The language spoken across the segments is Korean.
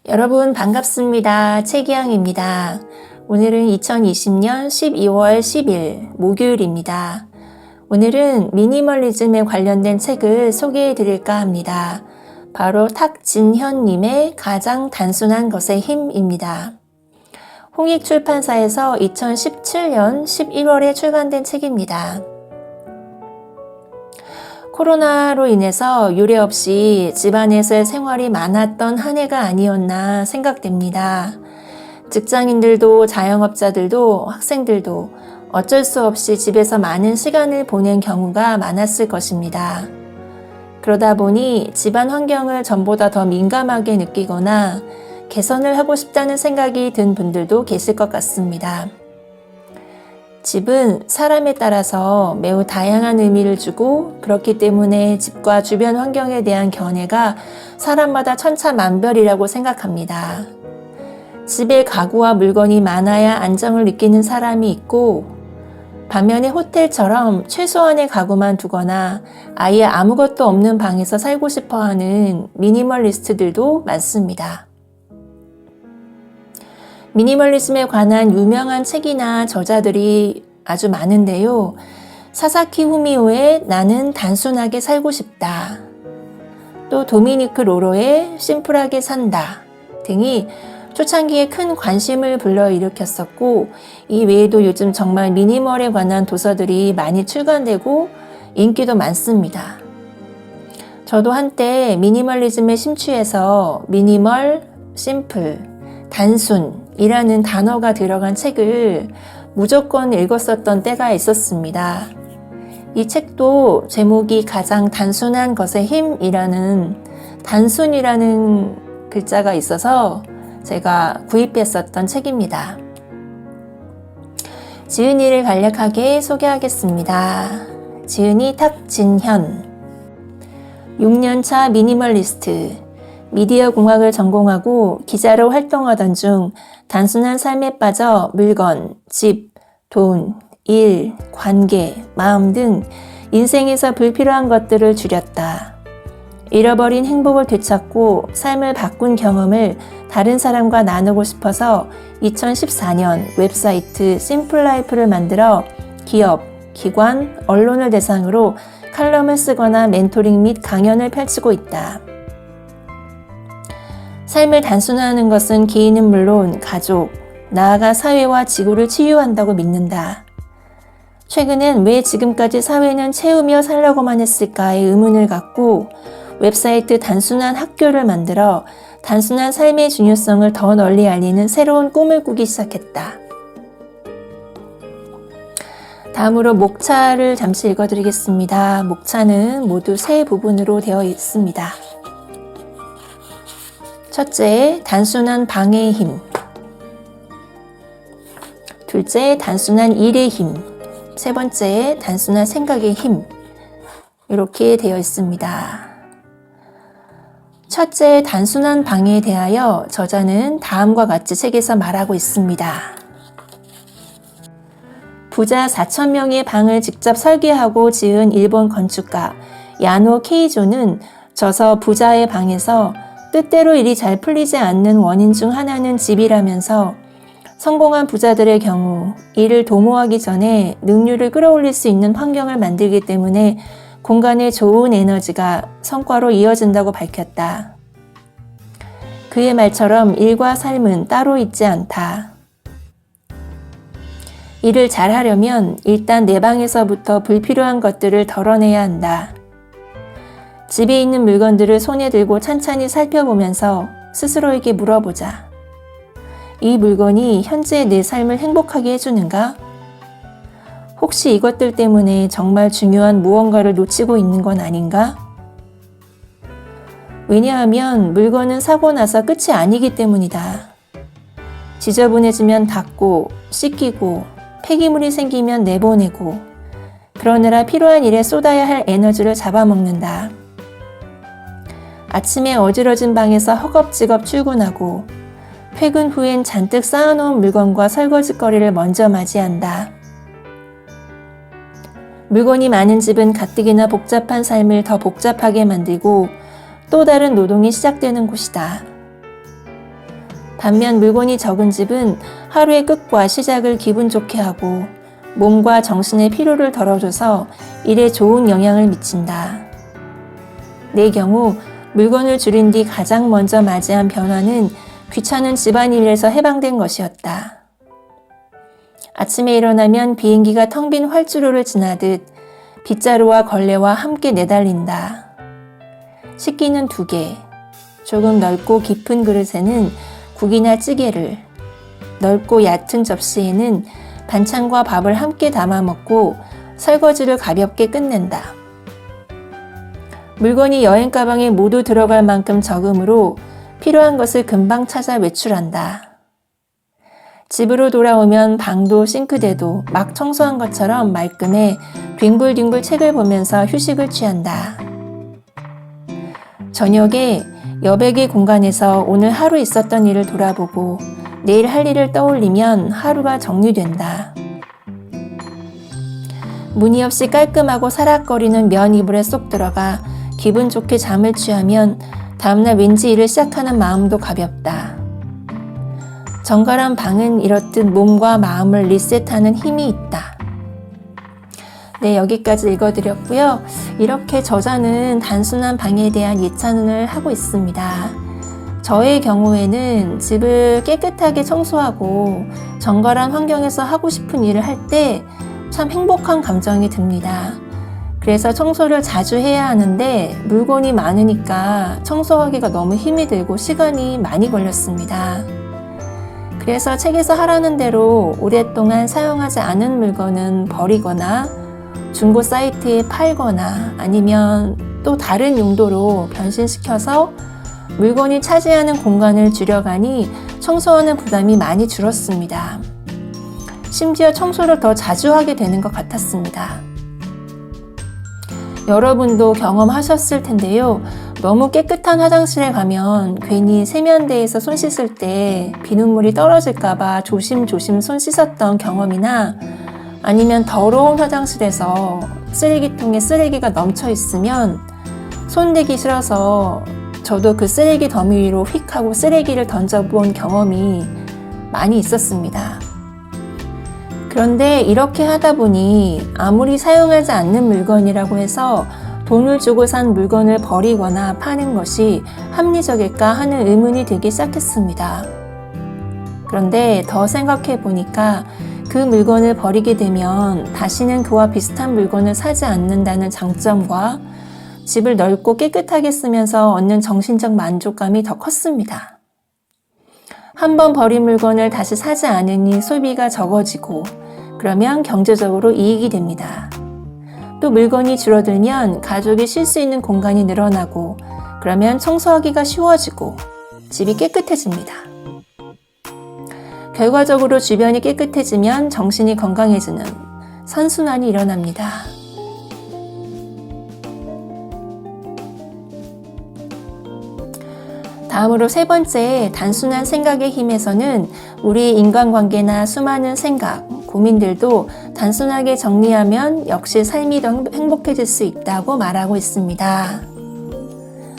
여러분 반갑습니다. 최기영입니다. 오늘은 2020년 12월 10일 목요일입니다. 오늘은 미니멀리즘에 관련된 책을 소개해 드릴까 합니다. 바로 탁진현님의 가장 단순한 것의 힘입니다. 홍익출판사에서 2017년 11월에 출간된 책입니다. 코로나로 인해서 유례 없이 집안에서의 생활이 많았던 한 해가 아니었나 생각됩니다. 직장인들도 자영업자들도 학생들도 어쩔 수 없이 집에서 많은 시간을 보낸 경우가 많았을 것입니다. 그러다 보니 집안 환경을 전보다 더 민감하게 느끼거나 개선을 하고 싶다는 생각이 든 분들도 계실 것 같습니다. 집은 사람에 따라서 매우 다양한 의미를 주고 그렇기 때문에 집과 주변 환경에 대한 견해가 사람마다 천차만별이라고 생각합니다. 집에 가구와 물건이 많아야 안정을 느끼는 사람이 있고 반면에 호텔처럼 최소한의 가구만 두거나 아예 아무것도 없는 방에서 살고 싶어하는 미니멀리스트들도 많습니다. 미니멀리즘에 관한 유명한 책이나 저자들이 아주 많은데요. 사사키 후미오의 나는 단순하게 살고 싶다. 또 도미니크 로로의 심플하게 산다 등이 초창기에 큰 관심을 불러일으켰었고 이 외에도 요즘 정말 미니멀에 관한 도서들이 많이 출간되고 인기도 많습니다. 저도 한때 미니멀리즘에 심취해서 미니멀, 심플, 단순 이라는 단어가 들어간 책을 무조건 읽었었던 때가 있었습니다. 이 책도 제목이 가장 단순한 것의 힘이라는 단순이라는 글자가 있어서 제가 구입했었던 책입니다. 지은이를 간략하게 소개하겠습니다. 지은이 탁진현 6년차 미니멀리스트 미디어 공학을 전공하고 기자로 활동하던 중 단순한 삶에 빠져 물건, 집, 돈, 일, 관계, 마음 등 인생에서 불필요한 것들을 줄였다. 잃어버린 행복을 되찾고 삶을 바꾼 경험을 다른 사람과 나누고 싶어서 2014년 웹사이트 심플라이프를 만들어 기업, 기관, 언론을 대상으로 칼럼을 쓰거나 멘토링 및 강연을 펼치고 있다. 삶을 단순화하는 것은 개인은 물론 가족, 나아가 사회와 지구를 치유한다고 믿는다. 최근엔 왜 지금까지 사회는 채우며 살려고만 했을까의 의문을 갖고 웹사이트 단순한 학교를 만들어 단순한 삶의 중요성을 더 널리 알리는 새로운 꿈을 꾸기 시작했다. 다음으로 목차를 잠시 읽어드리겠습니다. 목차는 모두 세 부분으로 되어 있습니다. 첫째, 단순한 방의 힘. 둘째, 단순한 일의 힘. 세 번째, 단순한 생각의 힘. 이렇게 되어 있습니다. 첫째, 단순한 방에 대하여 저자는 다음과 같이 책에서 말하고 있습니다. 부자 4,000명의 방을 직접 설계하고 지은 일본 건축가 야노 케이조는 저서 부자의 방에서 뜻대로 일이 잘 풀리지 않는 원인 중 하나는 집이라면서 성공한 부자들의 경우 일을 도모하기 전에 능률을 끌어올릴 수 있는 환경을 만들기 때문에 공간에 좋은 에너지가 성과로 이어진다고 밝혔다. 그의 말처럼 일과 삶은 따로 있지 않다. 일을 잘하려면 일단 내 방에서부터 불필요한 것들을 덜어내야 한다. 집에 있는 물건들을 손에 들고 찬찬히 살펴보면서 스스로에게 물어보자. 이 물건이 현재 내 삶을 행복하게 해주는가? 혹시 이것들 때문에 정말 중요한 무언가를 놓치고 있는 건 아닌가? 왜냐하면 물건은 사고 나서 끝이 아니기 때문이다. 지저분해지면 닦고, 씻기고, 폐기물이 생기면 내보내고, 그러느라 필요한 일에 쏟아야 할 에너지를 잡아먹는다. 아침에 어지러진 방에서 허겁지겁 출근하고 퇴근 후엔 잔뜩 쌓아놓은 물건과 설거지거리를 먼저 맞이한다. 물건이 많은 집은 가뜩이나 복잡한 삶을 더 복잡하게 만들고 또 다른 노동이 시작되는 곳이다. 반면 물건이 적은 집은 하루의 끝과 시작을 기분 좋게 하고 몸과 정신의 피로를 덜어줘서 일에 좋은 영향을 미친다. 내 경우 물건을 줄인 뒤 가장 먼저 맞이한 변화는 귀찮은 집안일에서 해방된 것이었다. 아침에 일어나면 비행기가 텅 빈 활주로를 지나듯 빗자루와 걸레와 함께 내달린다. 식기는 2개, 조금 넓고 깊은 그릇에는 국이나 찌개를, 넓고 얕은 접시에는 반찬과 밥을 함께 담아 먹고 설거지를 가볍게 끝낸다. 물건이 여행 가방에 모두 들어갈 만큼 적으므로 필요한 것을 금방 찾아 외출한다. 집으로 돌아오면 방도 싱크대도 막 청소한 것처럼 말끔해 뒹굴뒹굴 책을 보면서 휴식을 취한다. 저녁에 여백의 공간에서 오늘 하루 있었던 일을 돌아보고 내일 할 일을 떠올리면 하루가 정리된다. 무늬 없이 깔끔하고 사락거리는 면 이불에 쏙 들어가 기분 좋게 잠을 취하면 다음날 왠지 일을 시작하는 마음도 가볍다. 정갈한 방은 이렇듯 몸과 마음을 리셋하는 힘이 있다. 네, 여기까지 읽어드렸고요. 이렇게 저자는 단순한 방에 대한 예찬을 하고 있습니다. 저의 경우에는 집을 깨끗하게 청소하고 정갈한 환경에서 하고 싶은 일을 할 때 참 행복한 감정이 듭니다. 그래서 청소를 자주 해야 하는데 물건이 많으니까 청소하기가 너무 힘이 들고 시간이 많이 걸렸습니다. 그래서 책에서 하라는 대로 오랫동안 사용하지 않은 물건은 버리거나 중고 사이트에 팔거나 아니면 또 다른 용도로 변신시켜서 물건이 차지하는 공간을 줄여가니 청소하는 부담이 많이 줄었습니다. 심지어 청소를 더 자주 하게 되는 것 같았습니다. 여러분도 경험하셨을 텐데요. 너무 깨끗한 화장실에 가면 괜히 세면대에서 손 씻을 때 비눗물이 떨어질까봐 조심조심 손 씻었던 경험이나 아니면 더러운 화장실에서 쓰레기통에 쓰레기가 넘쳐 있으면 손대기 싫어서 저도 그 쓰레기 더미 위로 휙 하고 쓰레기를 던져본 경험이 많이 있었습니다. 그런데 이렇게 하다 보니 아무리 사용하지 않는 물건이라고 해서 돈을 주고 산 물건을 버리거나 파는 것이 합리적일까 하는 의문이 들기 시작했습니다. 그런데 더 생각해 보니까 그 물건을 버리게 되면 다시는 그와 비슷한 물건을 사지 않는다는 장점과 집을 넓고 깨끗하게 쓰면서 얻는 정신적 만족감이 더 컸습니다. 한번 버린 물건을 다시 사지 않으니 소비가 적어지고 그러면 경제적으로 이익이 됩니다. 또 물건이 줄어들면 가족이 쉴 수 있는 공간이 늘어나고 그러면 청소하기가 쉬워지고 집이 깨끗해집니다. 결과적으로 주변이 깨끗해지면 정신이 건강해지는 선순환이 일어납니다. 다음으로 3번째, 단순한 생각의 힘에서는 우리 인간관계나 수많은 생각, 고민들도 단순하게 정리하면 역시 삶이 더 행복해질 수 있다고 말하고 있습니다.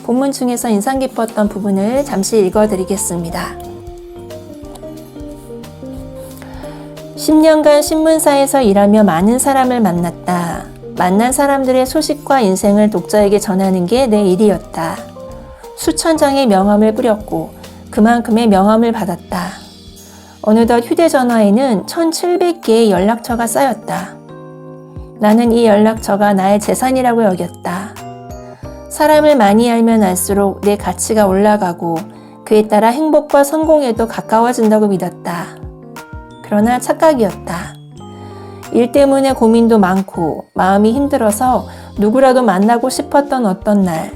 본문 중에서 인상 깊었던 부분을 잠시 읽어드리겠습니다. 10년간 신문사에서 일하며 많은 사람을 만났다. 만난 사람들의 소식과 인생을 독자에게 전하는 게 내 일이었다. 수천 장의 명함을 뿌렸고 그만큼의 명함을 받았다. 어느덧 휴대전화에는 1700개의 연락처가 쌓였다. 나는 이 연락처가 나의 재산이라고 여겼다. 사람을 많이 알면 알수록 내 가치가 올라가고 그에 따라 행복과 성공에도 가까워진다고 믿었다. 그러나 착각이었다. 일 때문에 고민도 많고 마음이 힘들어서 누구라도 만나고 싶었던 어떤 날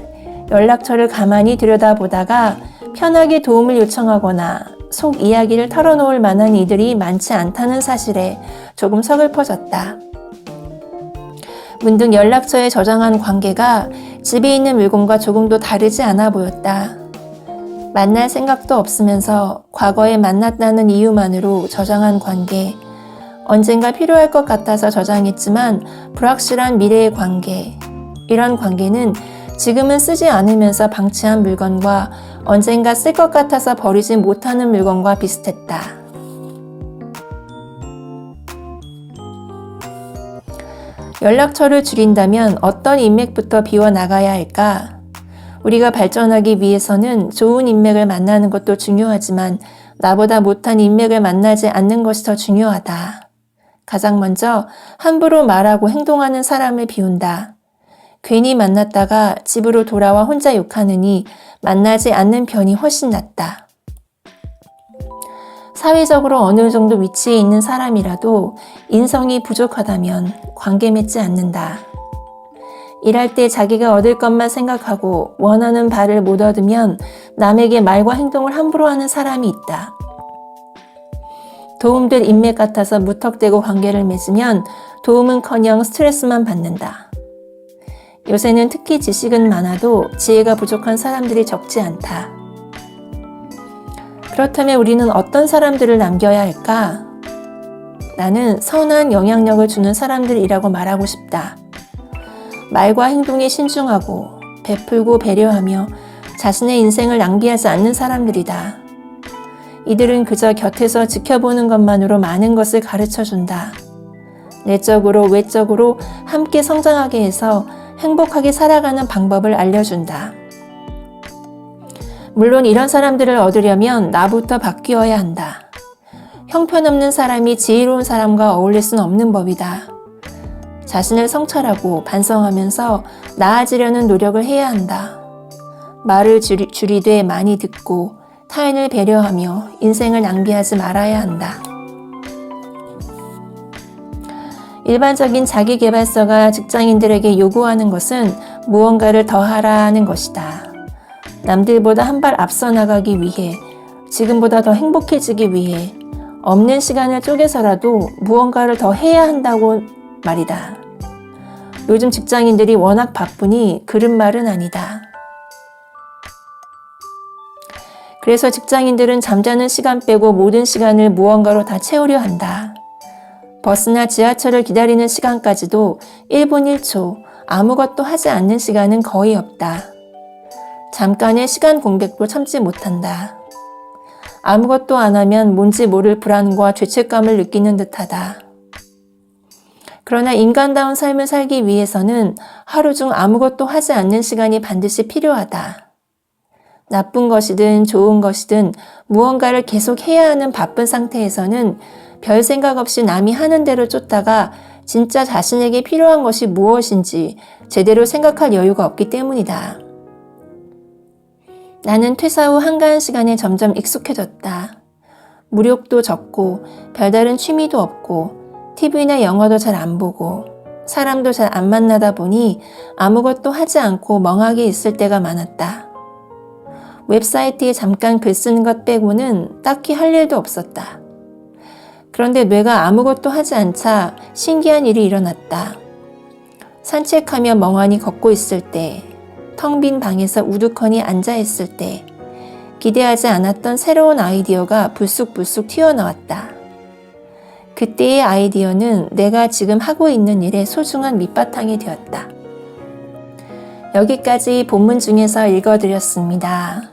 연락처를 가만히 들여다보다가 편하게 도움을 요청하거나 속 이야기를 털어놓을 만한 이들이 많지 않다는 사실에 조금 서글퍼졌다. 문득 연락처에 저장한 관계가 집에 있는 물건과 조금도 다르지 않아 보였다. 만날 생각도 없으면서 과거에 만났다는 이유만으로 저장한 관계, 언젠가 필요할 것 같아서 저장했지만 불확실한 미래의 관계, 이런 관계는 지금은 쓰지 않으면서 방치한 물건과 언젠가 쓸 것 같아서 버리지 못하는 물건과 비슷했다. 연락처를 줄인다면 어떤 인맥부터 비워나가야 할까? 우리가 발전하기 위해서는 좋은 인맥을 만나는 것도 중요하지만 나보다 못한 인맥을 만나지 않는 것이 더 중요하다. 가장 먼저 함부로 말하고 행동하는 사람을 비운다. 괜히 만났다가 집으로 돌아와 혼자 욕하느니 만나지 않는 편이 훨씬 낫다. 사회적으로 어느 정도 위치에 있는 사람이라도 인성이 부족하다면 관계 맺지 않는다. 일할 때 자기가 얻을 것만 생각하고 원하는 바를 못 얻으면 남에게 말과 행동을 함부로 하는 사람이 있다. 도움될 인맥 같아서 무턱대고 관계를 맺으면 도움은커녕 스트레스만 받는다. 요새는 특히 지식은 많아도 지혜가 부족한 사람들이 적지 않다. 그렇다면 우리는 어떤 사람들을 남겨야 할까? 나는 선한 영향력을 주는 사람들이라고 말하고 싶다. 말과 행동에 신중하고 베풀고 배려하며 자신의 인생을 낭비하지 않는 사람들이다. 이들은 그저 곁에서 지켜보는 것만으로 많은 것을 가르쳐준다. 내적으로 외적으로 함께 성장하게 해서 행복하게 살아가는 방법을 알려준다. 물론 이런 사람들을 얻으려면 나부터 바뀌어야 한다. 형편없는 사람이 지혜로운 사람과 어울릴 수는 없는 법이다. 자신을 성찰하고 반성하면서 나아지려는 노력을 해야 한다. 말을 줄이되 많이 듣고 타인을 배려하며 인생을 낭비하지 말아야 한다. 일반적인 자기계발서가 직장인들에게 요구하는 것은 무언가를 더하라는 것이다. 남들보다 한 발 앞서 나가기 위해, 지금보다 더 행복해지기 위해 없는 시간을 쪼개서라도 무언가를 더 해야 한다고 말이다. 요즘 직장인들이 워낙 바쁘니 그런 말은 아니다. 그래서 직장인들은 잠자는 시간 빼고 모든 시간을 무언가로 다 채우려 한다. 버스나 지하철을 기다리는 시간까지도 1분 1초 아무것도 하지 않는 시간은 거의 없다. 잠깐의 시간 공백도 참지 못한다. 아무것도 안 하면 뭔지 모를 불안과 죄책감을 느끼는 듯하다. 그러나 인간다운 삶을 살기 위해서는 하루 중 아무것도 하지 않는 시간이 반드시 필요하다. 나쁜 것이든 좋은 것이든 무언가를 계속 해야 하는 바쁜 상태에서는 별 생각 없이 남이 하는 대로 쫓다가 진짜 자신에게 필요한 것이 무엇인지 제대로 생각할 여유가 없기 때문이다. 나는 퇴사 후 한가한 시간에 점점 익숙해졌다. 무력도 적고 별다른 취미도 없고 TV나 영화도 잘 안 보고 사람도 잘 안 만나다 보니 아무것도 하지 않고 멍하게 있을 때가 많았다. 웹사이트에 잠깐 글 쓰는 것 빼고는 딱히 할 일도 없었다. 그런데 뇌가 아무것도 하지 않자 신기한 일이 일어났다. 산책하며 멍하니 걷고 있을 때, 텅 빈 방에서 우두커니 앉아 있을 때 기대하지 않았던 새로운 아이디어가 불쑥불쑥 튀어나왔다. 그때의 아이디어는 내가 지금 하고 있는 일의 소중한 밑바탕이 되었다. 여기까지 본문 중에서 읽어드렸습니다.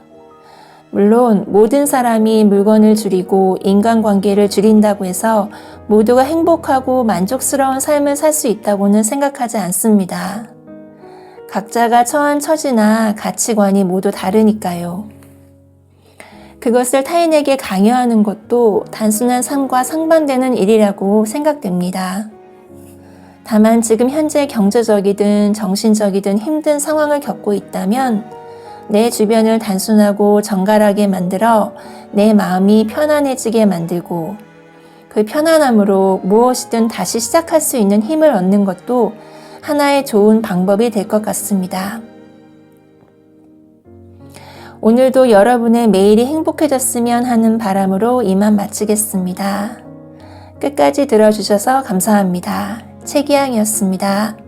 물론 모든 사람이 물건을 줄이고 인간관계를 줄인다고 해서 모두가 행복하고 만족스러운 삶을 살 수 있다고는 생각하지 않습니다. 각자가 처한 처지나 가치관이 모두 다르니까요. 그것을 타인에게 강요하는 것도 단순한 삶과 상반되는 일이라고 생각됩니다. 다만 지금 현재 경제적이든 정신적이든 힘든 상황을 겪고 있다면 내 주변을 단순하고 정갈하게 만들어 내 마음이 편안해지게 만들고 그 편안함으로 무엇이든 다시 시작할 수 있는 힘을 얻는 것도 하나의 좋은 방법이 될 것 같습니다. 오늘도 여러분의 매일이 행복해졌으면 하는 바람으로 이만 마치겠습니다. 끝까지 들어주셔서 감사합니다. 최기양이었습니다.